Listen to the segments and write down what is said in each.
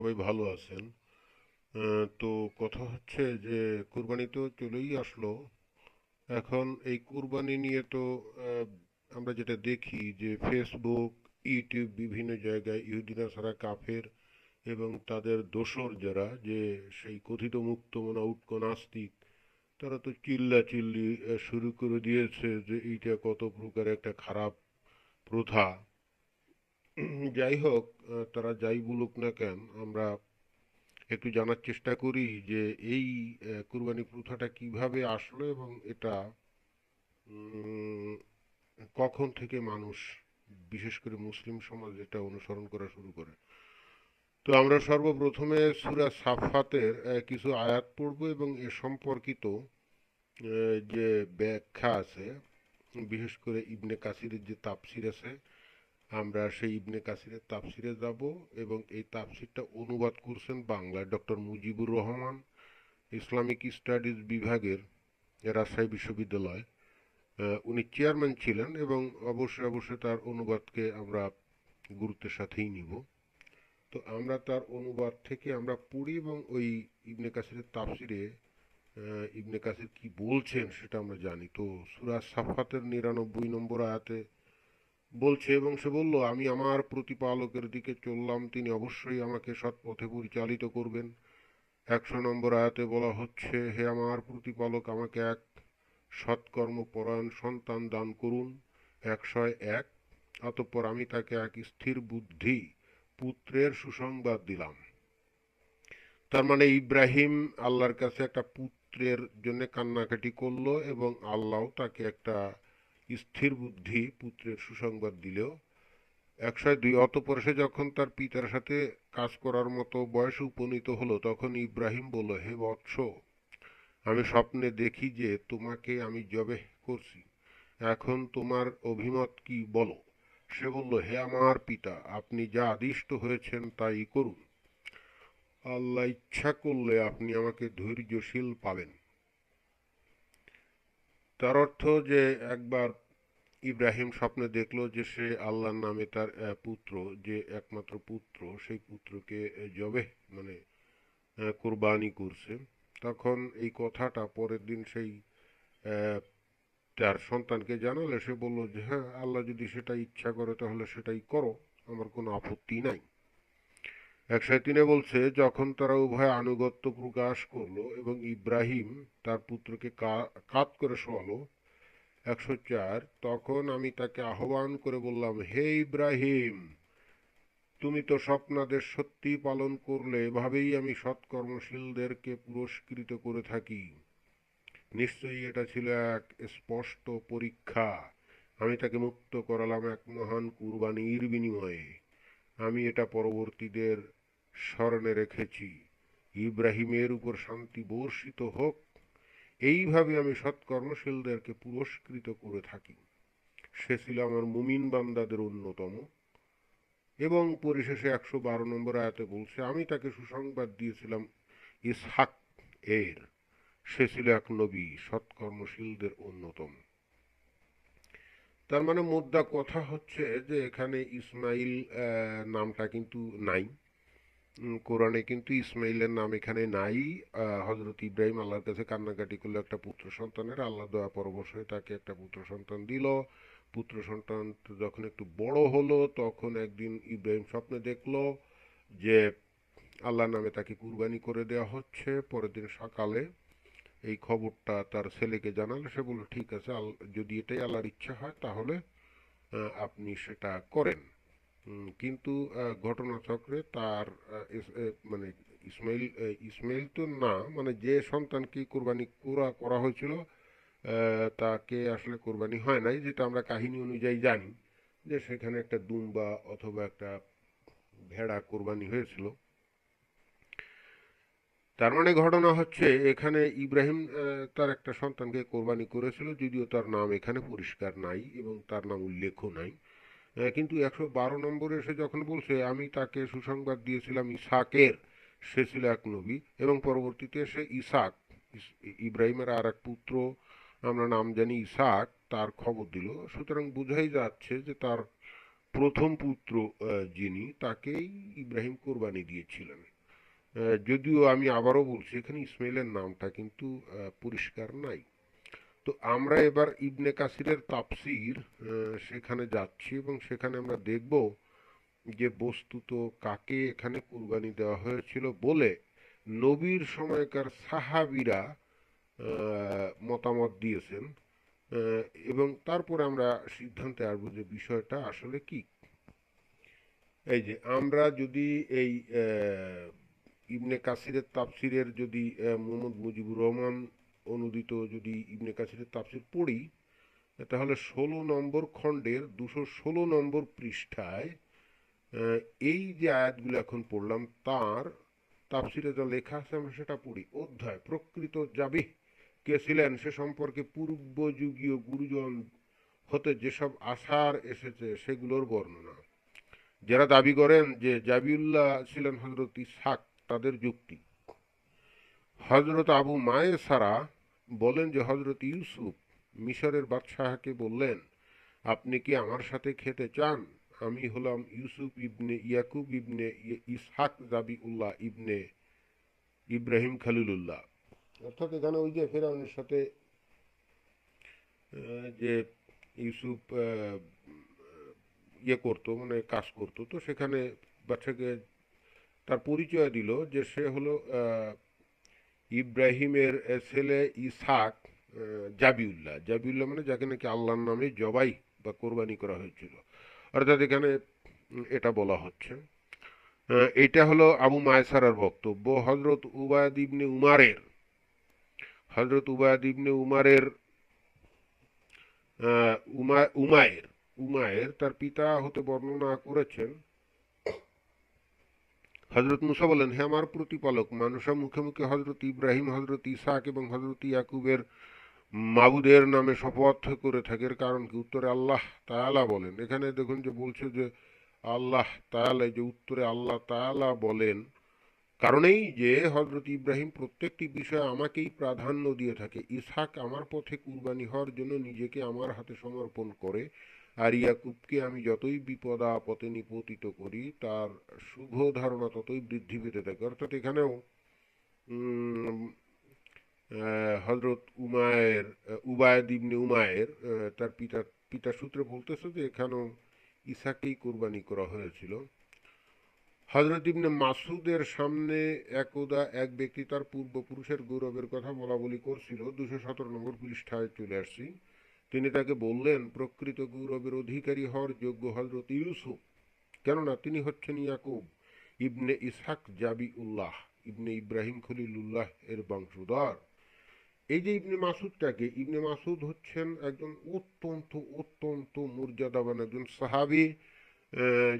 সবাই ভালো আছেন। তো কথা হচ্ছে যে কুরবানি তো চলেই আসলো। এখন এই কুরবানি নিয়ে তো আহ, আমরা যেটা দেখি যে ফেসবুক, ইউটিউব বিভিন্ন জায়গায় ইহুদিরা ছাড়া কাফের এবং তাদের দোসর যারা যে সেই কথিত মুক্ত মনা উটকো নাস্তিক, তারা তো চিল্লাচিল্লি শুরু করে দিয়েছে যে এইটা কত প্রকার একটা খারাপ প্রথা। যাই হোক, তারা যাই বলুক না কেন, আমরা একটু জানার চেষ্টা করি যে এই কুরবানি প্রথাটা কিভাবে আসলো এবং এটা উম, কখন থেকে মানুষ, বিশেষ করে মুসলিম সমাজ, এটা অনুসরণ করা শুরু করে। তো আমরা সর্বপ্রথমে সূরা সাফফাতের কিছু আয়াত পড়ব এবং এ সম্পর্কিত যে ব্যাখ্যা আছে, বিশেষ করে ইবনে কাসিরের যে তাফসির আছে, আমরা সেই ইবনে কাসিরের তাফসিরে যাব। এবং এই তাফসিরটা অনুবাদ করছেন বাংলায় doctor Mujibur Rahman, Islamic studies বিভাগের, রাজশাহী বিশ্ববিদ্যালয়। উনি চেয়ারম্যান ছিলেন এবং অবশ্যই অবশ্যই তার অনুবাদকে আমরা গুরুত্বের সাথেই নিব। তো আমরা তার অনুবাদ থেকে আমরা পড়ি এবং ওই ইবনে কাসিরের তাফসিরে ইবনে কাসির কি বলছেন সেটা আমরা জানি। তো সূরা সাফাতের 99 নম্বর আয়াতে বলছে, এবং সে বলল, আমি আমার প্রতিপালকের দিকে চললাম, তিনি অবশ্যই আমাকে সৎ পথে পরিচালিত করবেন। 100 নম্বর আয়াতে বলা হচ্ছে, হে আমার প্রতিপালক, আমাকে এক সৎকর্মপরায়ণ সন্তান দান করুন। 101। অতঃপর আমি তাকে এক স্থির বুদ্ধি পুত্রের সুসংবাদ দিলাম। তার মানে ইব্রাহিম আল্লাহর কাছে একটা পুত্রের জন্য কান্নাকাটি করলো এবং আল্লাহ তাকে একটা স্থির বুদ্ধি পুত্রের সুসংবাদ দিল। 102। অতঃপর সে যখন তার পিতার সাথে কাজ করার মতো বয়সে উপনীত হলো, তখন ইব্রাহিম বলল, হে বৎস, আমি স্বপ্নে দেখি যে তোমাকে আমি জবেহ করছি। এখন তোমার অভিমত কি বলো? সে বলল, হে আমার পিতা, আপনি যা আদিষ্ট হয়েছেন তাই করুন। আল্লাহ ইচ্ছা করলে আপনি আমাকে ধৈর্যশীল পাবেন। তার অর্থ যে একবার ইব্রাহিম স্বপ্নে দেখলো যে সে আল্লাহর নামে তার পুত্র, যে একমাত্র পুত্র, সেই পুত্রকে জবেহ মানে কোরবানি করছে। তখন এই কথাটা পরের দিন সেই আহ, তার সন্তানকে জানালে সে বলল যে হ্যাঁ, আল্লাহ যদি সেটা ইচ্ছা করে তাহলে সেটাই করো, আমার কোনো আপত্তি নাই। 103 বলছে, যখন তারা উভয় আনুগত্য প্রকাশ করলো এবং ইব্রাহিম তার পুত্রকে কাত করে শোয়ালো। 104। তখন আমি তাকে আহ্বান করে বললাম, হে ইব্রাহিম, তুমি তো স্বপ্নাদেশ সত্যি পালন করলে, এভাবেই আমি সৎকর্মশীলদেরকে পুরস্কৃত করে থাকি। নিশ্চয়ই এটা ছিল এক স্পষ্ট পরীক্ষা। আমি তাকে মুক্ত করালাম এক মহান কুরবানির বিনিময়ে। আমি এটা পরবর্তীদের স্মরণে রেখেছি। ইব্রাহিমের উপর শান্তি বর্ষিত হোক। এইভাবে আমি সৎকর্মশীলদেরকে পুরস্কৃত করে থাকি। সে ছিল আমার মুমিন বান্দাদের অন্যতম। এবং পরিশেষে 112 নম্বর আয়াতে বলছে, আমি তাকে সুসংবাদ দিয়েছিলাম ইসহাক এর। সে ছিল এক নবী, সৎকর্মশীলদের অন্যতম। তার মানে মোদ্দা কথা হচ্ছে যে এখানে ইসমাইল নামটা কিন্তু নাই। কোরআনে কিন্তু ইসমাইলের নাম এখানে নাই। হজরত ইব্রাহিম আল্লাহর কাছে কান্নাকাটি করলো একটা পুত্র সন্তানের, আল্লাহ দয়া পরবশ হয়ে তাকে একটা পুত্র সন্তান দিল। পুত্র সন্তান যখন একটু বড় হলো, তখন একদিন ইব্রাহিম স্বপ্নে দেখলো যে আল্লাহর নামে তাকে কুরবানি করে দেওয়া হচ্ছে। পরের দিন সকালে এই খবরটা তার ছেলেকে জানালে সে বলল, ঠিক আছে, যদি এটাই আল্লাহর ইচ্ছা হয় তাহলে আপনি সেটা করেন। কিন্তু ঘটনাচক্রে তার মানে ইসমাইল ইসমাইল তো না, মানে যে সন্তানকে কোরবানি করা হয়েছিল তাকে আসলে কোরবানি হয় নাই, যেটা আমরা কাহিনী অনুযায়ী জানি যে সেখানে একটা দুম্বা অথবা একটা ভেড়া কোরবানি হয়েছিল। তার মানে ঘটনা হচ্ছে এখানে ইব্রাহিম তার একটা সন্তানকে কোরবানি করেছিল, যদিও তার নাম এখানে পরিষ্কার নাই এবং তার নাম উল্লেখও নাই। কিন্তু 112 নম্বরে এসে যখন বলছে, আমি তাকে সুসংবাদ দিয়েছিলাম ইসাকের, সে ছিল এক নবী, এবং পরবর্তীতে সে ইসাক, ইব্রাহিমের আর এক পুত্র, আমরা নাম জানি ইসাক, তার খবর দিল। সুতরাং বোঝাই যাচ্ছে যে তার প্রথম পুত্র যিনি, তাকেই ইব্রাহিম কোরবানি দিয়েছিলেন। যদিও আমি আবারও বলছি এখানে ইসমাইলের নামটা কিন্তু পরিষ্কার নাই। তো আমরা এবার ইবনে কাসিরের তাফসীর সেখানে যাচ্ছি এবং সেখানে আমরা দেখব যে বস্তুত কাকে এখানে কুরবানি দেওয়া হয়েছিল বলে নবীর সময়কার সাহাবীরা মতামত দিয়েছেন। আহ, এবং তারপরে আমরা সিদ্ধান্তে আসবো যে বিষয়টা আসলে কি। এই যে আমরা যদি এই ইবনে কাসিরের তাফসিরের যদি মোহাম্মদ মুজিবুর রহমান অনুদিত যদি ইবনে কাসিরের তাফসির পড়ি, তাহলে 16 নম্বর খণ্ডের 216 নম্বর পৃষ্ঠায় আহ, এই যে আয়াতগুলো এখন পড়লাম তার তাফসিরে যা লেখা আছে আমরা সেটা পড়ি। অধ্যায় প্রকৃত জাবিহ কে ছিলেন সে সম্পর্কে পূর্বযুগীয় গুরুজন হতে যেসব আসার এসেছে সেগুলোর বর্ণনা। যারা দাবি করেন যে জাবিউল্লাহ ছিলেন হজরত ইসহাক তাদের যুক্তি। হজরত আবু মায়ে সারা বলেন যে হজরত ইউসুফ মিশরের বাদশাহকে বললেন, আপনি কি আমার সাথে খেতে চান? আমি হলাম ইউসুফ ইবনে ইয়াকুব ইবনে ইসহাক জাবিউল্লাহ ইবনে ইব্রাহিম খলিলুল্লাহ। অর্থাৎ এখানে ওই যে ফেরাউনের সাথে যে ইউসুফ ইয়ে করতো মানে কাজ করতো, তো সেখানে বাচ্চাকে তার পরিচয় দিল যে সে হলো ইব্রাহিমের ছেলে ইসহাক জাবিউল্লাহ। জাবিউল্লাহ মানে যাকে নাকি আল্লাহর নামে জবাই বা কোরবানি করা হয়েছিল। অর্থাৎ এখানে এটা বলা হচ্ছে। এটা হলো আবু মায়সারার বক্তব্য। হজরত উবায়দ ইবনে উমারের উমায়ের উমায়ের তার পিতা হতে বর্ণনা করেছেন। হজরত মুসা বলেন, হে আমার প্রতিপালক, মানুষের মুখে মুখে হজরত ইব্রাহিম, হজরত ইসাক এবং হজরত ইয়াকুবের মাবুদের নামে শপথ করে থাকে, এর কারণ কি? উত্তরে আল্লাহ তাআলা বলেন। এখানে দেখুন যে বলছে যে আল্লাহ তাআলা, যে উত্তরে আল্লাহ তাআলা বলেন কারণেই যে হজরত ইব্রাহিম প্রত্যেকটি বিষয়ে আমাকেই প্রাধান্য দিয়ে থাকে। ইসহাক আমার পথে কুরবানি হওয়ার জন্য নিজেকে আমার হাতে সমর্পণ করে, আর ইয়াকুবকে আমি যতই বিপদ আপদে নিপতিত করি তার শুভ ধারণা ততই বৃদ্ধি পেতে থাকে। অর্থাৎ এখানেও হজরত উবায়দ ইবনে উমায়ের তার পিতার সূত্রে বলতেছে যে এখানেও ইসাকেই কোরবানি করা হয়েছিল। হজরত ইবনে মাসুদের সামনে একদা এক ব্যক্তি তার পূর্বপুরুষের গৌরবের কথা বলা বলি করছিল। 217 নম্বর পৃষ্ঠায় চলে আসছি। তিনি তাকে বললেন, প্রকৃত গৌরবের অধিকারী হওয়ার যোগ্য হজরত ইউসুফ, কেননা তিনি হচ্ছেন ইয়াকুব ইবনে ইসহাক জাবিউল্লাহ ইবনে ইব্রাহিম খলিলুল্লাহ এর বংশধর। এই যে ইবনে মাসুদটাকে, ইবনে মাসুদ হচ্ছেন একজন অত্যন্ত অত্যন্ত মর্যাদাবান একজন সাহাবী,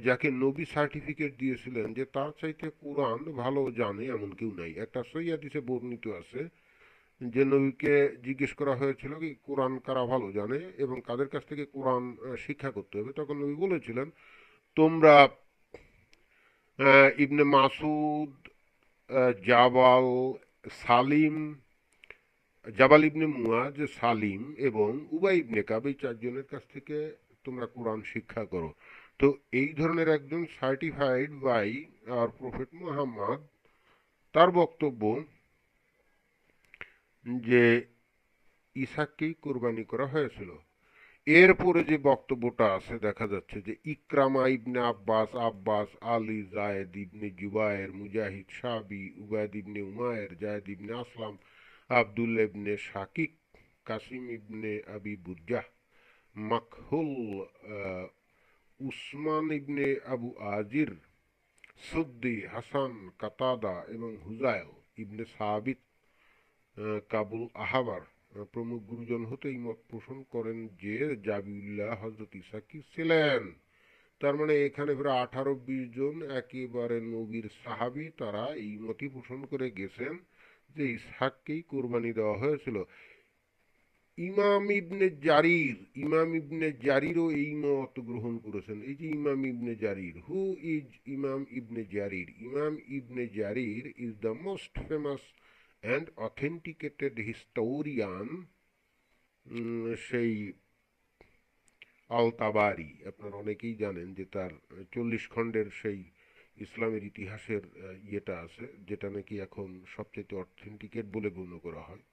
যাকে নবী সার্টিফিকেট দিয়েছিলেন যে তার চাইতে কোরআন ভালো জানে এমন কেউ নাই। একটা সহিহ হাদিসে বর্ণিত আছে যে নবীকে জিজ্ঞেস করা হয়েছিল কি কোরআন কারা ভালো জানে এবং কাদের কাছ থেকে কোরআন শিক্ষা করতে হবে, তখন নবী বলেছিলেন, তোমরা ইবনে মাসুদ, জাবাল সালিম, জাবাল ইবনে মুয়াজ, সালিম এবং উবাই ইবনে কাব, এই চারজনের কাছ থেকে তোমরা কোরআন শিক্ষা করো। তো এই ধরনের একজন certified by our prophet Muhammad, তার বক্তব্য যে ইসাককেই কোরবানি করা হয়েছিল। এরপরে যে বক্তব্যটা আছে দেখা যাচ্ছে যে ইকরামা ইবনে আব্বাস, আলী, জায়েদ ইবনে জুবায়ের, মুজাহিদ, শাবি, উবায়দ ইবনে উমায়ের, জায়েদ ইবনে আসলাম, আব্দুল্লাহ ইবনে শাকিক, কাসিম ইবনে আবি বুরজাহ, মাকহুল, আহ, উসমান ইবনে আবু আজির, সুদ্দি, হাসান, কাতাদা এবং হুজাইল ইবনে সাবিত, কাবুল আহাবার প্রমুখ গুরুজন হতে এই মত পোষণ করেন যে জাবিউল্লাহ হজরত ইসাকি ছিলেন। তার মানে এখানে প্রায় 18-20 জন একেবারে নবীর সাহাবী তারা এই মতই পোষণ করে গেছেন যে ইসহাককেই কোরবানি দেওয়া হয়েছিল। ইমাম ইবনে জারিরও এই মত গ্রহণ করেছেন। এই যে ইমাম ইবনে জারির, হু ইজ ইমাম ইবনে জারির? ইমাম ইবনে জারির is the most famous and authenticated historian. সেই আল তাবারি আপনারা অনেকেই জানেন যে তার 40 খণ্ডের সেই ইসলামের ইতিহাসের ইয়েটা আছে, যেটা নাকি এখন সবচেয়ে অথেন্টিকেট বলে গণ্য করা হয়।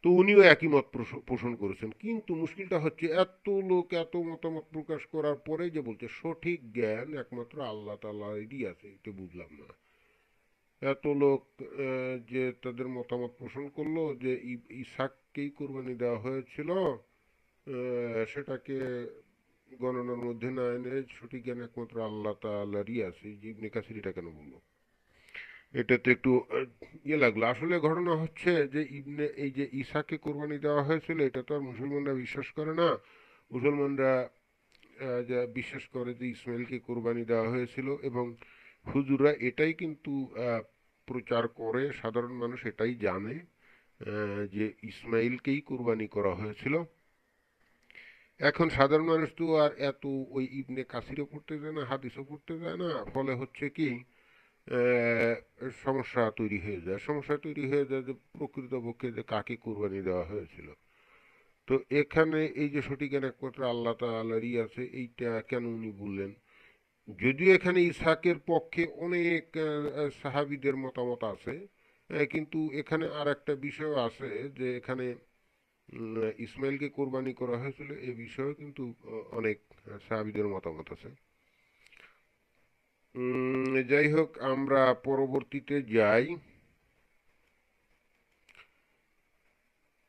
তো উনিও একই মত পোষণ করেছেন, কিন্তু মুশকিলটা হচ্ছে এত লোক এত মতামত প্রকাশ করার পরে যে বলছে সঠিক জ্ঞান একমাত্র আল্লাহ তাআলারই আছে, এটা বুঝলাম না। এত লোক যে তাদের মতামত পোষণ করলো যে ইসাককেই কুরবানি দেওয়া হয়েছিল, সেটাকে গণনার মধ্যে না এনে সঠিক জ্ঞান একমাত্র আল্লাহ তাআলারই আছে, যে ইবনে কাসির এটা কেন বললো? এটা তো একটু ইয়ে লাগলো। আসলে ঘটনা হচ্ছে যে এই যে ঈসাকে কোরবানি দেওয়া হয়েছিল, এটা তো আর মুসলমানরা বিশ্বাস করে না। মুসলমানরা যা বিশ্বাস করে যে ইসমাইলকে কোরবানি দেওয়া হয়েছিল, এবং হুজুররা এটাই কিন্তু প্রচার করে, সাধারণ মানুষ এটাই জানে যে ইসমাইলকেই কোরবানি করা হয়েছিল। এখন সাধারণ মানুষ তো আর এত ওই ইবনে কাসিরও পড়তে যায় না, হাদিসও পড়তে যায় না, ফলে হচ্ছে কি আহ, সমস্যা তৈরি হয়ে যায় যে প্রকৃতপক্ষে যে কাকে কুরবানি দেওয়া হয়েছিল। তো এখানে এই যে সঠিক জ্ঞান একমাত্র আল্লাহ তাআলারই আছে, এইটা কেন উনি বললেন? যদিও এখানে ইসহাকের পক্ষে অনেক সাহাবীদের মতামত আছে, কিন্তু এখানে আর একটা বিষয় আছে যে এখানে ইসমাইলকে কোরবানি করা হয়েছিল এই বিষয়ে কিন্তু অনেক সাহাবীদের মতামত আছে। যাই হোক, আমরা পরবর্তীতে যাই।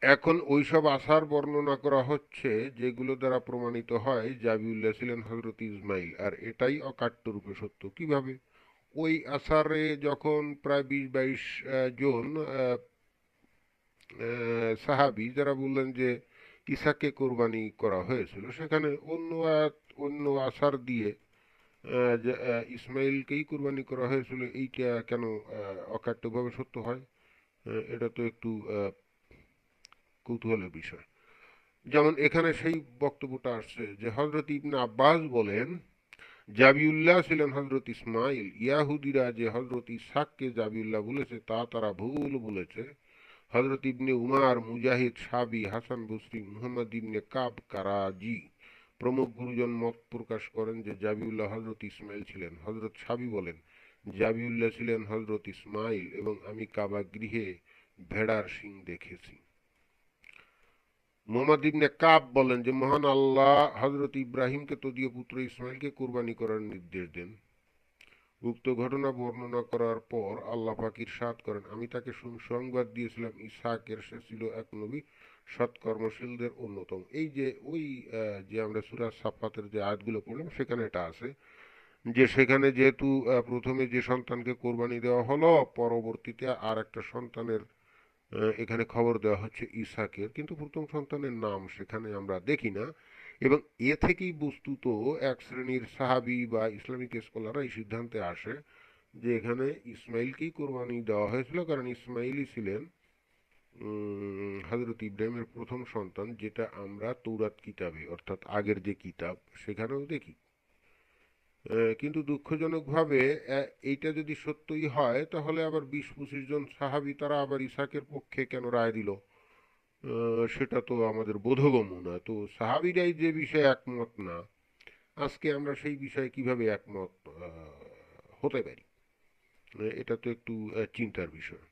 এখন ওইসব আসার বর্ণনা করা হচ্ছে যেগুলো দ্বারা প্রমাণিত হয় জাবিউল্লাহ ছিলেন হজরত ইসমাইল, আর এটাই অকাট্য রূপে সত্য। কিভাবে? ওই আসারে যখন প্রায় 20-22 জন সাহাবি যারা বললেন যে ইসাককে কোরবানি করা হয়েছিল, সেখানে অন্য আসার দিয়ে ইসমাইলকেই কোরবানি করা হয়েছিল, এইটা কেন অকাট্যভাবে সত্য হয়? এটা তো একটু কৌতূহলের বিষয়। যেমন এখানে সেই বক্তব্যটা আসছে যে হজরত ইবনে আব্বাস বলেন জাবিউল্লাহ ছিলেন হজরত ইসমাইল। ইয়াহুদিরা যে হজরত ইসহাককে জাবিউল্লাহ বলেছে তা তারা ভুল বলেছে। হজরত ইবনে উমার, মুজাহিদ, সাবি, হাসান বসরি, মুহাম্মদ ইবনে কাব কারাজি প্রমুখ গুরুজন মত প্রকাশ করেন যে জাবিউল্লাহ হজরত ইসমাইল ছিলেন। হজরত সাবি বলেন জাবিউল্লাহ ছিলেন হজরত ইসমাইল, এবং আমি কাবা গৃহে ভেড়ার শিং দেখেছি। মোহাম্মদ ইবনে কাব বলেন যে মহান আল্লাহ হজরত ইব্রাহিমকে তদীয় পুত্র ইসমাইলকে কুরবানি করার নির্দেশ দেন। উক্ত ঘটনা বর্ণনা করার পর আল্লাহ পাক ইরশাদ করেন, আমি তাকে সুসংবাদ দিয়েছিলাম ইসহাকের, সে ছিল এক নবী, সৎকর্মশীলদের অন্যতম। এই যে ওই যে আমরা সূরা সাফাতের যে আয়াতগুলো পড়লাম সেখানে এটা আছে যে সেখানে যেহেতু প্রথমে যে সন্তানকে কোরবানি দেওয়া হলো, পরবর্তীতে আর একটা সন্তানের এখানে খবর দেওয়া হচ্ছে ইসহাকের, কিন্তু প্রথম সন্তানের নাম সেখানে আমরা দেখি না। এবং এ থেকেই বস্তুত এক শ্রেণীর সাহাবি বা ইসলামিক স্কলাররা এই সিদ্ধান্তে আসে যে এখানে ইসমাইলকেই কোরবানি দেওয়া হয়েছিল, কারণ ইসমাইলই ছিলেন হজরত ইব্রাহিমের প্রথম সন্তান, যেটা আমরা তৌরাত কিতাবে অর্থাৎ আগের যে কিতাব সেখানেও দেখি। কিন্তু দুঃখজনকভাবে এইটা যদি সত্যই হয়, তাহলে আবার 20-25 জন সাহাবি তারা আবার ইসাকের পক্ষে কেন রায় দিল? সেটা তো আমাদের বোধগম্য না। তো সাহাবিরাই যে বিষয়ে একমত না, আজকে আমরা সেই বিষয়ে কিভাবে একমত হতে পারি? এটা তো একটু চিন্তার বিষয়।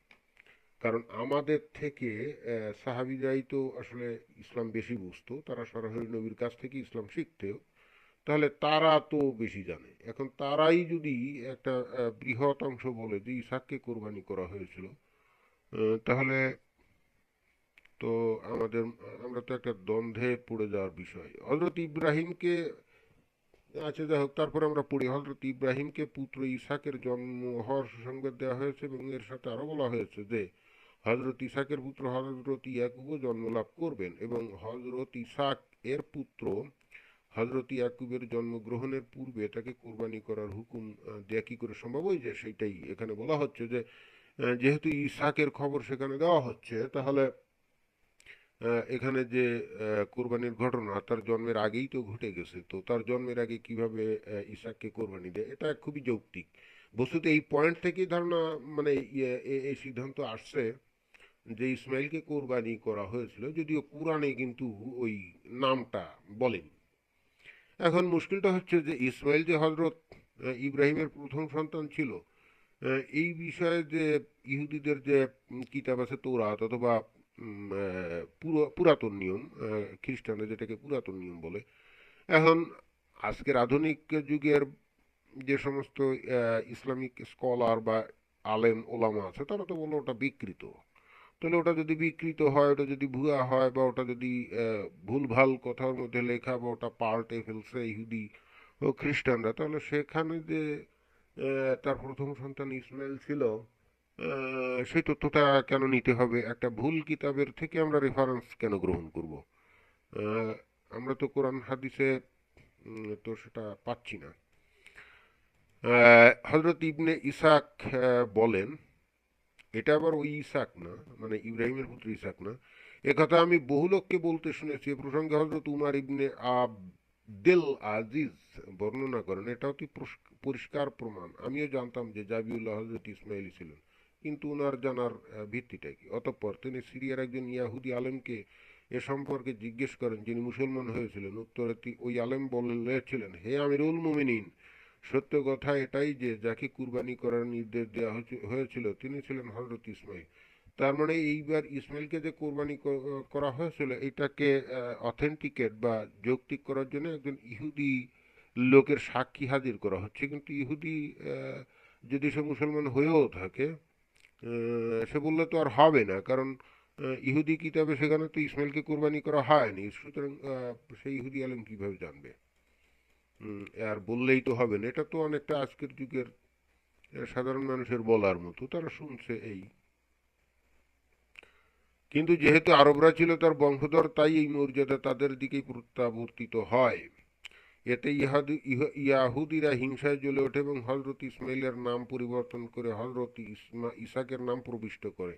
কারণ আমাদের থেকে সাহাবিরাই তো আসলে ইসলাম বেশি বুঝতো, তারা সরাসরি নবীর কাছ থেকে ইসলাম শিখতেও, তাহলে তারা তো বেশি জানে। এখন তারাই যদি একটা বৃহৎ অংশ বলে যে ইসাককে কোরবানি করা হয়েছিল, তাহলে তো আমাদের আমরা তো একটা দ্বন্দ্বে পড়ে যাওয়ার বিষয়। হজরত ইব্রাহিমকে, আচ্ছা যাই হোক, তারপর আমরা পড়ি হজরত ইব্রাহিমকে পুত্র ইসাকের জন্ম হওয়ার সুসংবাদ দেওয়া হয়েছে, এবং এর সাথে আরো বলা হয়েছে যে হজরত ইসাকের পুত্র হজরত ইয়াকুবও জন্ম লাভ করবেন, এবং হজরত ইসাক এর পুত্র হজরত ইয়াকুবের জন্মগ্রহণের পূর্বে তাকে কোরবানি করার হুকুম দেয়া কি করে সম্ভব? ওই যে সেইটাই এখানে বলা হচ্ছে যে যেহেতু ইসাকের খবর সেখানে দেওয়া হচ্ছে, তাহলে এখানে যে কোরবানির ঘটনা তার জন্মের আগেই তো ঘটে গেছে, তো তার জন্মের আগে কিভাবে ইসাককে কোরবানি দেয়? এটা খুবই যৌক্তিক। বস্তুত এই পয়েন্ট থেকেই ধারণা, মানে এই সিদ্ধান্ত আসছে যে ইসমাইলকে কোরবানি করা হয়েছিল, যদিও কোরআনে কিন্তু ওই নামটা বলেনি। এখন মুশকিলটা হচ্ছে যে ইসমাইল যে হজরত ইব্রাহিমের প্রথম সন্তান ছিল। এই বিষয়ে যে ইহুদিদের যে কিতাব আছে তৌরাত অথবা পুরাতন নিয়ম, খ্রিস্টানরা যেটাকে পুরাতন নিয়ম বলে, এখন আজকের আধুনিক যুগের যে সমস্ত ইসলামিক স্কলার বা আলেম ওলামা আছে তারা তো বললো ওটা বিকৃত। তাহলে ওটা যদি বিকৃত হয়, ওটা যদি ভুয়া হয়, বা ওটা যদি ভুলভাল কথার মধ্যে লেখা, বা ওটা পাল্টে ফেলছে ইহুদি ও খ্রিস্টানরা, তাহলে সেখানে যে তার প্রথম সন্তান ইসমাইল ছিল, সেই তথ্যটা কেন নিতে হবে? একটা ভুল কিতাবের থেকে আমরা রেফারেন্স কেন গ্রহণ করব? আহ, আমরা তো কোরআন হাদিসে তো সেটা পাচ্ছি না। হজরত ইবনে ইসাক বলেন, এটা আবার ওই ইসাক না, মানে ইব্রাহিমের পুত্র ইসাক না। একথা আমি বহু লোককে বলতে শুনেছি। এ প্রসঙ্গে হজরত উমার ইবনে আবদেল আজিজ বর্ণনা করেন, এটা অতি পরিষ্কার প্রমাণ। আমিও জানতাম যে জাবিউল্লাহ হজরত ইসমাইলি ছিলেন, কিন্তু উনার জানার ভিত্তিটা কি? অতঃপর তিনি সিরিয়ার একজন ইয়াহুদি আলেমকে এ সম্পর্কে জিজ্ঞেস করেন, যিনি মুসলমান হয়েছিলেন। উত্তরে ওই আলেম বলেছিলেন, হে আমিরুল মুমিনিন, সত্য কথা এটাই যে যাকে কুরবানি করার নির্দেশ দেওয়া হয়েছিল তিনি ছিলেন হজরত ইসমাইল। তার মানে এইবার ইসমাইলকে যে কোরবানি করা হয়েছিল এটাকে অথেন্টিকেট বা যৌক্তিক করার জন্য একজন ইহুদি লোকের সাক্ষী হাজির করা হচ্ছে। কিন্তু ইহুদি যদি সে মুসলমান হয়েও থাকে, সে বললে তো আর হবে না, কারণ ইহুদি কিতাবে সেখানে তো ইসমাইলকে কোরবানি করা হয়নি। সুতরাং সেই ইহুদি আলেম কিভাবে জানবে? আর বললেই তো হবে না। এটা তো অনেকটা আজকের যুগের সাধারণ মানুষের বলার মতো, তারা শুনছে এই। কিন্তু যেহেতু আরবরা ছিল তার বংশধর, তাই এই মর্যাদা তাদের দিকেই প্রত্যাবর্তিত হয়। এতে ইয়াহুদিরা হিংসায় জ্বলে ওঠে এবং হজরত ইসমাইলের নাম পরিবর্তন করে হজরত ইসাকের নাম প্রবিষ্ট করে।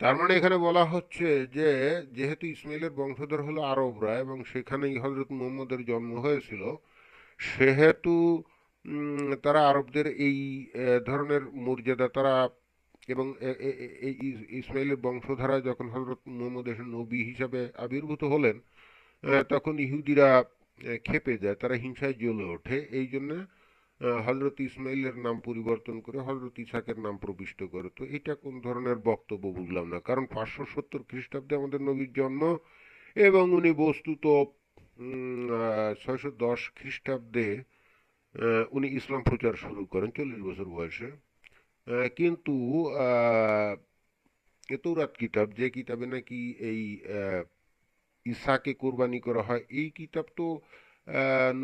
তার মানে এখানে বলা হচ্ছে যে যেহেতু ইসমাইলের বংশধর হলো আরবরা এবং সেখানেই হজরত মুহাম্মদের জন্ম হয়েছিল, সেহেতু তারা আরবদের এই ধরনের মর্যাদা তারা, এবং এই ইসমাইলের বংশধারা যখন হজরত মুহাম্মদ এসে নবী হিসাবে আবির্ভূত হলেন, তখন ইহুদিরা ক্ষেপে যায়, তারা হিংসায় জ্বলে ওঠে। এই জন্য হজরত ইসমাইলের নাম পরিবর্তন করে হজরত ইসাকের নাম প্রবিষ্ট করে। তো এটা কোন ধরনের বক্তব্য বুঝলাম না, কারণ 570 খ্রিস্টাব্দে আমাদের নবীর জন্ম, এবং উনি বস্তুত 610 খ্রিস্টাব্দে উনি ইসলাম প্রচার শুরু করেন 40 বছর বয়সে। কিন্তু আহ, এ তৌরাত কিতাব, যে কিতাবে নাকি এই ঈসাকে কোরবানি করা হয়, এই কিতাব তো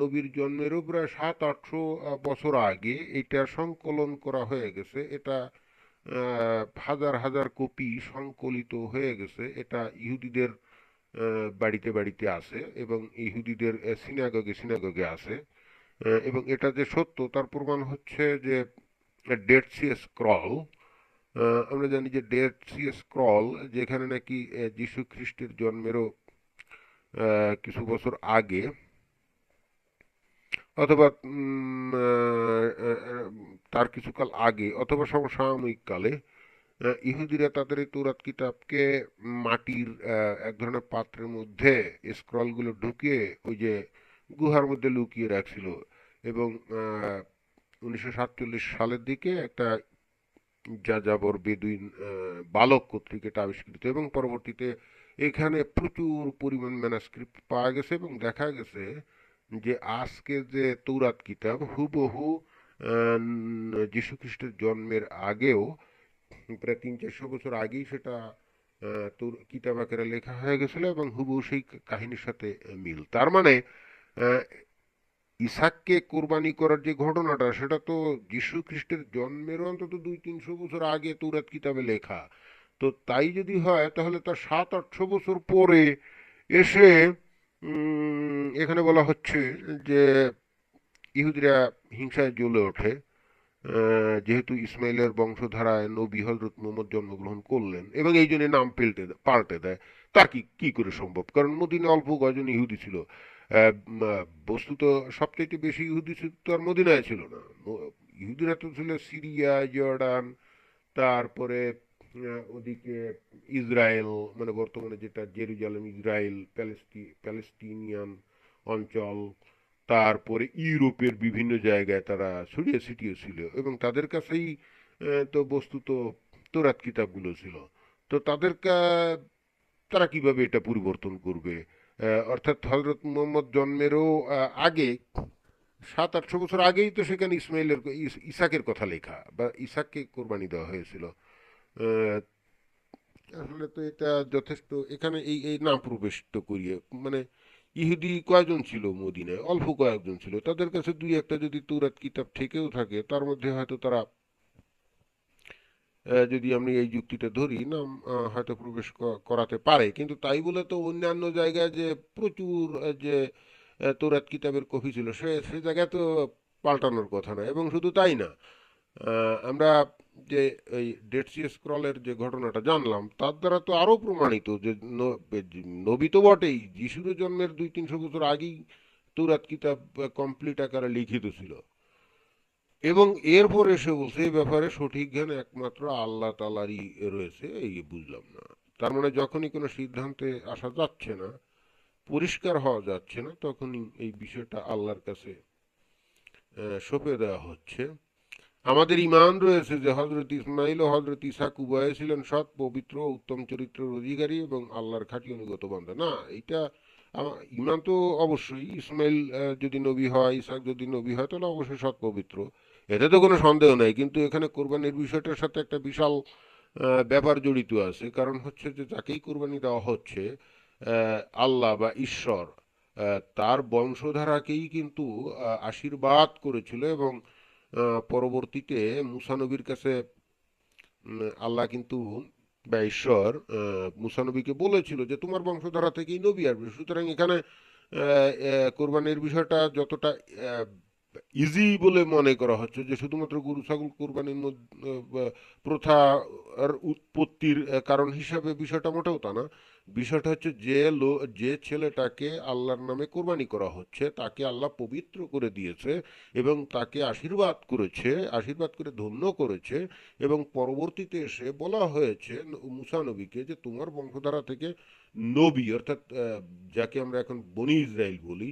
নবীর জন্মেরও প্রায় 700-800 বছর আগে এটা সংকলন করা হয়ে গেছে। এটা হাজার হাজার কপি সংকলিত হয়ে গেছে। এটা ইহুদিদের বাড়িতে বাড়িতে আছে, এবং ইহুদিদের সিনাগগে সিনাগগে আছে। এবং এটা যে সত্য তার প্রমাণ হচ্ছে যে ডেড সি স্ক্রল। আমরা জানি যে ডেড সি স্ক্রল, যেখানে নাকি যীশু খ্রিস্টের জন্মেরও কিছু বছর আগে, অথবা তার কিছুকাল আগে, অথবা সমসাময়িক কালে ইহুদিরা তাদের এই তৌরাত কিতাবকে মাটির এক ধরনের পাত্রের মধ্যে স্ক্রলগুলো ঢুকিয়ে ওই যে গুহার মধ্যে লুকিয়ে রাখছিল। এবং 1947 সালের দিকে একটা যাযাবর বেদুইন বালক কর্তৃক এটা আবিষ্কৃত, এবং পরবর্তীতে এখানে প্রচুর পরিমাণ ম্যানাস্ক্রিপ্ট পাওয়া গেছে, এবং দেখা গেছে যে আজকে যে তৌরাত কিতাব হুবহু যীশু খ্রিস্টের জন্মের আগেও, প্রায় 300-400 বছর আগেই সেটা তোর কিতাব আকারে লেখা হয়ে গেছিল, এবং হুবহু সেই কাহিনীর সাথে মিল। তার মানে আহ, ইসাককে কোরবানি করার যে ঘটনাটা, সেটা তো যীশু খ্রিস্টের জন্মের অন্তত 200-300 বছর আগে তৌরাত কিতাবে লেখা। তো তাই যদি হয়, তাহলে তার 700-800 বছর পরে এসে এখানে বলা হচ্ছে যে ইহুদিরা হিংসায় জ্বলে ওঠে যেহেতু ইসমাইলের বংশধারায় নবী হজরত মুহাম্মদ জন্মগ্রহণ করলেন, এবং এই জন্য নাম পাল্টে দেয়। তা কি কি করে সম্ভব? কারণ মদিনা অল্প কয়জন ইহুদি ছিল। বস্তুত সবচেয়ে বেশি ইহুদি ছিল তো আর মদিনায় ছিল না। ইহুদিরা তো ছিল সিরিয়া, জর্ডান, তারপরে ওদিকে ইসরায়েল, মানে বর্তমানে যেটা জেরুজালেম, ইসরায়েল, প্যালেস্টিনিয়ান অঞ্চল, তারপরে ইউরোপের বিভিন্ন জায়গায় তারা ছড়িয়ে ছিটিয়ে ছিল এবং তাদের কাছেই তো বস্তুত তোরাত কিতাবগুলো ছিল। তো তারা কিভাবে এটা পরিবর্তন করবে? অর্থাৎ হজরত মুহাম্মদ জন্মেরও আগে 700-800 বছর আগেই তো সেখানে ইসাকের কথা লেখা বা ইসাককে কোরবানি দেওয়া হয়েছিল। আহ, আসলে তো এটা যথেষ্ট এখানে এই এই নাম প্রবেশ তো করিয়ে মানে ইহুদি কয়জন ছিল মদিনায়? অল্প কয়েকজন ছিল। তাদের কাছে দুই একটা যদি তৌরাত কিতাব থেকেও থাকে তার মধ্যে হয়তো তারা যদি আমি এই যুক্তিটা ধরি নাম হয়তো প্রবেশ করাতে পারে, কিন্তু তাই বলে তো অন্যান্য জায়গায় যে প্রচুর যে তৌরাত কিতাবের কপি ছিল সে সে জায়গায় তো পাল্টানোর কথা না। এবং শুধু তাই না, আমরা যে এই ডেড সি স্ক্রলের যে ঘটনাটা জানলাম তার দ্বারা তো আরো প্রমাণিত যে নবী তো বটেই, যিশুর জন্মের 200-300 বছর আগেই তৌরাত কিতাব কমপ্লিট আকারে লিখিত ছিল। এবং এরপর এসে বলছে এই ব্যাপারে সঠিক জ্ঞান একমাত্র আল্লাহ তালারই রয়েছে। এই বুঝলাম না, তার মানে যখনই কোনো সিদ্ধান্তে আসা যাচ্ছে না, পরিষ্কার হওয়া যাচ্ছে না, তখনই এই বিষয়টা আল্লাহর কাছে সঁপে দেওয়া হচ্ছে। আমাদের ঈমান রয়েছে যে হযরত ইসমাঈল ও হযরত ইসহাক উভয়ে ছিলেন সৎ, পবিত্র, উত্তম চরিত্রের অধিকারী এবং আল্লাহর খাঁটি অনুগত বান্দা। না, এটা ঈমান তো অবশ্যই ইসমাঈল যদি নবী হয়, ইসহাক যদি নবী হয়, তাহলে অবশ্যই সৎ পবিত্র, এতে তো কোনো সন্দেহ নাই। কিন্তু এখানে কোরবানির বিষয়টার সাথে একটা বিশাল ব্যাপার জড়িত আছে। কারণ হচ্ছে যে যাকেই কোরবানি দেওয়া হচ্ছে, আল্লাহ বা ঈশ্বর তার বংশধারাকেই কিন্তু আশীর্বাদ করেছিল এবং পরবর্তীতে মুসা নবীর কাছে আল্লাহ কিন্তু বা ঈশ্বর মুসা নবীকে বলেছিল যে তোমার বংশধারা থেকেই নবী আসবে। সুতরাং এখানে কোরবানির বিষয়টা যতটা ইজি বলে মনে করা হচ্ছে যে শুধুমাত্র গরু ছাগল কোরবানির প্রথা আর উৎপত্তির কারণ হিসাবে বিষয়টা মোটেও তা না। বিষয়টা হচ্ছে যে ছেলেটাকে আল্লাহর নামে কোরবানি করা হচ্ছে তাকে আল্লাহ পবিত্র করে দিয়েছে এবং তাকে আশীর্বাদ করেছে, আশীর্বাদ করে ধন্য করেছে। এবং পরবর্তীতে এসে বলা হয়েছে মুসা নবীকে যে তোমার বংশধারা থেকে নবী, অর্থাৎ যাকে আমরা এখন বনি ইসরাইল বলি,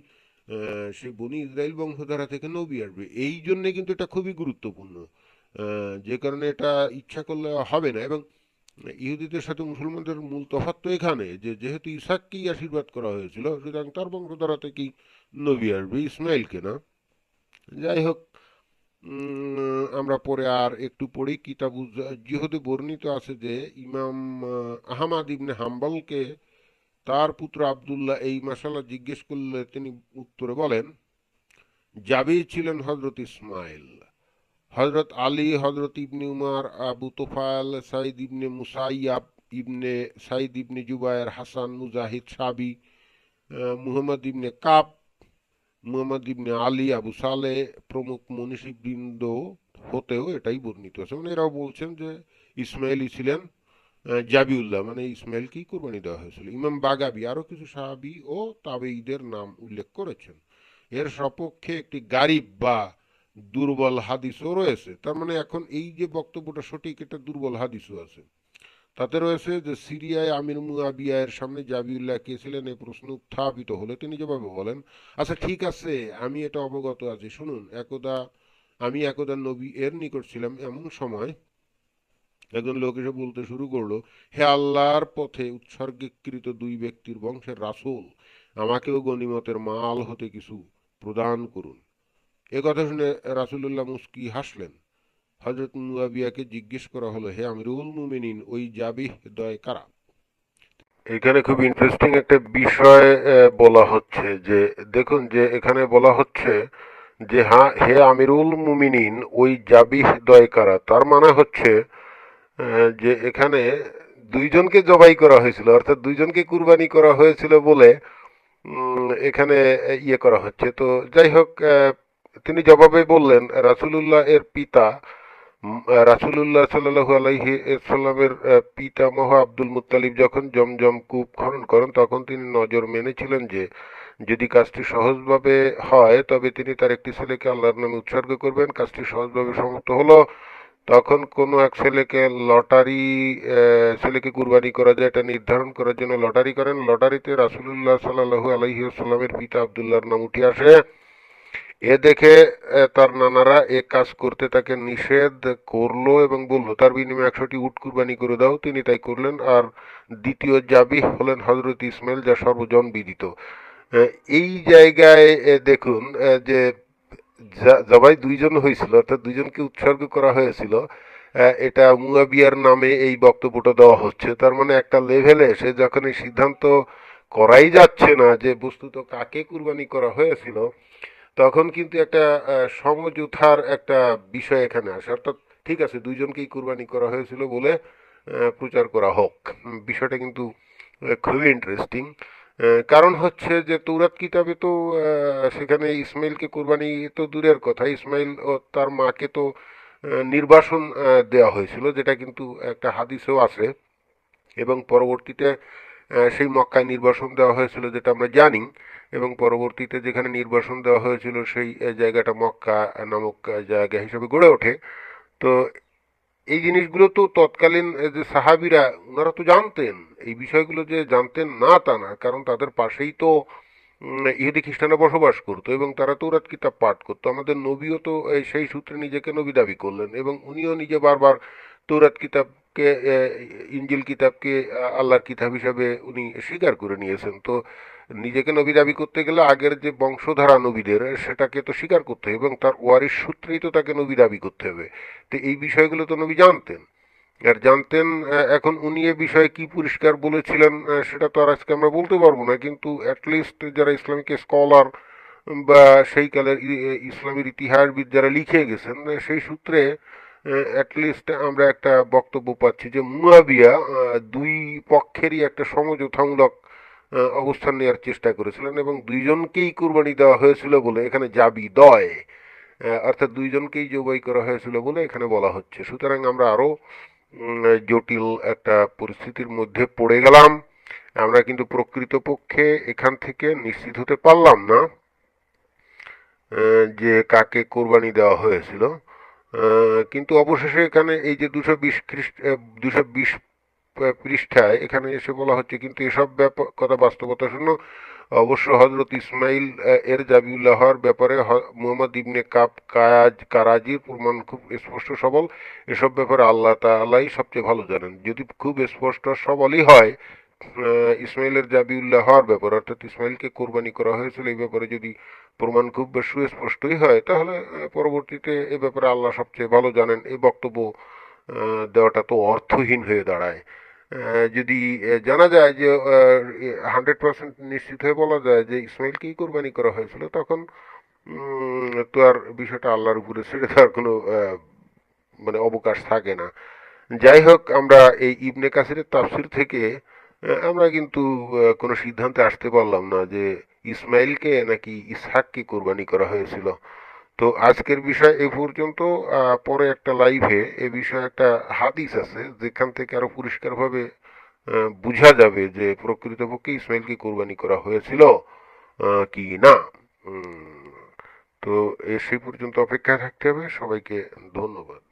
সেই বনি ইসরাইল বংশধারা থেকে নবী আসবে। এই জন্যে কিন্তু এটা খুবই গুরুত্বপূর্ণ, যে কারণে এটা ইচ্ছা করলে হবে না। এবং ইহুদিদের সাথে মুসলমানদের মূল তফাৎ তো এখানে যে যেহেতু ইসাককেই আশীর্বাদ করা হয়েছিল, সুতরাং তার বংশধারা থেকেই নবী আসবে, ইসমাইলকে না। যাই হোক, আমরা পরে আর একটু পড়ি কিতাব জিহদে বর্ণিত আছে যে ইমাম আহমাদ ইবনে হাম্বলকে তার পুত্র আব্দুল্লাহ এই মাসালা জিজ্ঞেস করলে তিনি উত্তরে বলেন, জাবির ছিলেন হজরত ইসমাইল, হজরত আলী, হজরত ইবনে উমার, আবু তোফাল, সাইদ ইবনে মুসাইয়াব, ইবনে সাইদ ইবনে জুবায়ের, হাসান, মুজাহিদ, সাবি, মুহাম্মদ ইবনে কাব, মুহাম্মদ ইবনে আলী, আবু সালে প্রমুখ মনীষীবৃন্দ হতেও এটাই বর্ণিত আছে। মানে এরাও বলছেন যে ইসমাইলই ছিলেন জাবিউল্লাহ, মানে ইসমাইলকেই কোরবানি দেওয়া হয়েছিল। ইমাম বাগাবি আরো কিছু সাহাবি ও তাবেঈদের নাম উল্লেখ করেছেন। এর সপক্ষে একটি গারিব বা দুর্বল হাদিসও রয়েছে। তার মানে এখন এই যে বক্তব্যটা সঠিক, এটা দুর্বল হাদিসও আছে। তাতে রয়েছে যে সিরিয়ায় আমির মুয়াবিয়ার সামনে জাবিউল্লাহ কে ছিলেন এই প্রশ্ন উত্থাপিত হলে তিনি জবাবে বলেন, আচ্ছা ঠিক আছে, আমি এটা অবগত আছি, শুনুন, একদা নবী এর নিকট ছিলাম, এমন সময় একজন লোক এসে বলতে শুরু করলো, হে আল্লাহর পথে উৎসর্গীকৃত দুই ব্যক্তির বংশের রাসূল, আমাকেও গনিমতের মাল হতে কিছু প্রদান করুন। এ কথা শুনে রাসূলুল্লাহ মুস্কি হাসলেন। হযরত মুয়াবিয়াকে জিজ্ঞেস করা হলো, হে আমিরুল মুমিনিন, ওই জাবিহ দয় কারা? এখানে খুব ইন্টারেস্টিং একটা বিষয় বলা হচ্ছে যে, দেখুন যে এখানে বলা হচ্ছে যে হ্যাঁ, হে আমিরুল মুমিনিন, ওই জাবিহ দয় কারা। তার মানে হচ্ছে যে এখানে দুইজনকে জবাই করা হয়েছিল, অর্থাৎ দুইজনকে কুরবানি করা হয়েছিল বলে এখানে ইয়ে করা হচ্ছে। তো যাই হোক, তিনি জবাবে বললেন রাসূলুল্লাহ এর পিতা রাসূলুল্লাহ সাল্লাল্লাহু আলাইহি সাল্লামের পিতামহ আব্দুল মুত্তালিব যখন জমজম কূপ খনন করেন তখন তিনি নজর মেনেছিলেন যে যদি কাজটি সহজভাবে হয় তবে তিনি তার একটি ছেলেকে আল্লাহর নামে উৎসর্গ করবেন। কাজটি সহজভাবে সমাপ্ত হলো। তখন কোনো এক ছেলেকে কুরবানি করা যায় এটা নির্ধারণ করার জন্য লটারি করেন। লটারিতে রাসূলুল্লাহ সাল্লাল্লাহু আলাইহি ওয়াসাল্লামের পিতা আব্দুল্লাহর নাম উঠে আসে। এ দেখে তার নানারা এ কাজ করতে তাকে নিষেধ করলো এবং বলল তার বিনিময়ে 100টি উট কুরবানি করে দাও। তিনি তাই করলেন। আর দ্বিতীয় জাবিহ হলেন হযরত ইসমাইল, যা সর্বজন বিদিত। আহ, এই জায়গায় দেখুন যে জবাই দুইজন হয়েছিল, অর্থাৎ দুইজনকে উৎসর্গ করা হয়েছিল। এটা মুয়াবিয়ার নামে এই বক্তব্যটা দেওয়া হচ্ছে। তার মানে একটা লেভেলে সে যখন এই সিদ্ধান্ত করাই যাচ্ছে না যে বস্তুত কাকে কুরবানি করা হয়েছিল, তখন কিন্তু একটা সমঝোতার একটা বিষয় এখানে আসে। অর্থাৎ ঠিক আছে, দুইজনকেই কুরবানি করা হয়েছিল বলে প্রচার করা হোক। বিষয়টা কিন্তু খুবই ইন্টারেস্টিং। কারণ হচ্ছে যে তৌরাত কিতাবে তো সেখানে ইসমাইলকে কুরবানি তো দূরের কথা, ইসমাইল ও তার মাকে তো নির্বাসন দেওয়া হয়েছিল, যেটা কিন্তু একটা হাদিসেও আছে। এবং পরবর্তীতে সেই মক্কায় নির্বাসন দেওয়া হয়েছিল, যেটা আমরা জানি। এবং পরবর্তীতে যেখানে নির্বাসন দেওয়া হয়েছিল সেই জায়গাটা মক্কা নামক জায়গা হিসেবে গড়ে ওঠে। তো এই জিনিসগুলো তো তৎকালীন যে সাহাবিরা, ওনারা তো জানতেন এই বিষয়গুলো। যে জানতেন না তা না, কারণ তাদের পাশেই তো ইহুদি খ্রিস্টানরা বসবাস করতো এবং তারা তৌরাত কিতাব পাঠ করতো। আমাদের নবীও তো সেই সূত্রে নিজেকে নবী দাবি করলেন এবং উনিও নিজে বারবার তৌরাত কিতাবকে, ইঞ্জিল কিতাবকে আল্লাহর কিতাব হিসাবে উনি স্বীকার করে নিয়েছেন। তো নিজেকে নবী দাবি করতে গেলে আগের যে বংশধারা নবীদের সেটাকে তো স্বীকার করতে হবে এবং তার ওয়ারিশ সূত্রেই তো তাকে নবী দাবি করতে হবে। তো এই বিষয়গুলো তো নবী জানতেন। আর জানতেন, এখন উনি এ বিষয়ে কি পরিষ্কার বলেছিলেন সেটা তো আর আজকে আমরা বলতে পারবো না, কিন্তু অ্যাটলিস্ট যারা ইসলামিক স্কলার বা সেই কালের ইসলামের ইতিহাসবিদ যারা লিখে গেছেন, সেই সূত্রে অ্যাটলিস্ট আমরা একটা বক্তব্য পাচ্ছি যে মুয়াবিয়া দুই পক্ষেরই একটা সমঝোতামূলক অবস্থান নেওয়ার চেষ্টা করেছিলেন এবং দুইজনকেই কুরবানি দেওয়া হয়েছিল বলে এখানে জাবি দয়, অর্থাৎ দুইজনকেই জবাই করা হয়েছিল বলে এখানে বলা হচ্ছে। সুতরাং আমরা আরো জটিল একটা পরিস্থিতির মধ্যে পড়ে গেলাম। আমরা কিন্তু প্রকৃতপক্ষে এখান থেকে নিশ্চিত হতে পারলাম না যে কাকে কোরবানি দেওয়া হয়েছিল। কিন্তু অবশেষে এখানে এই যে 220 পৃষ্ঠায় এখানে এসে বলা হচ্ছে কিন্তু এসব কথা বাস্তবতা শূন্য। অবশ্য হজরত ইসমাইল এর জাবিউল্লাহর ব্যাপারে মুহাম্মদ ইবনে কারাজির প্রমাণ খুব স্পষ্ট সবল। এসব ব্যাপারে আল্লাহ তাআলাই সবচেয়ে ভালো জানেন। যদি খুব স্পষ্ট সবলই হয় ইসমাইলের জাবিউল্লাহর ব্যাপারে, অর্থাৎ ইসমাইলকে কোরবানি করা হয়েছিল এই ব্যাপারে যদি প্রমাণ খুব সুস্পষ্টই হয়, তাহলে পরবর্তীতে এ ব্যাপারে আল্লাহ সবচেয়ে ভালো জানেন এই বক্তব্য দেওয়াটা তো অর্থহীন হয়ে দাঁড়ায়। যদি জানা যায় যে 100% নিশ্চিত হয়ে বলা যায় যে ইসমাইলকেই কোরবানি করা হয়েছিল, তখন তো আর বিষয়টা আল্লাহর উপরে ছেড়ে দেওয়ার কোনো মানে অবকাশ থাকে না। যাই হোক, আমরা এই ইবনে কাসিরের তাফসির থেকে আমরা কিন্তু কোনো সিদ্ধান্তে আসতে পারলাম না যে ইসমাইলকে নাকি ইসহাককে কোরবানি করা হয়েছিল। তো আজকের বিষয় এই পর্যন্ত। পরে একটা লাইভে এ বিষয়ে একটা হাদিস আছে যেখান থেকে আরো পরিষ্কারভাবে বোঝা যাবে যে প্রকৃতপক্ষে ইসমাইলকে কোরবানি করা হয়েছিল কি না। উম, তো সেই পর্যন্ত অপেক্ষায় থাকতে হবে। সবাইকে ধন্যবাদ।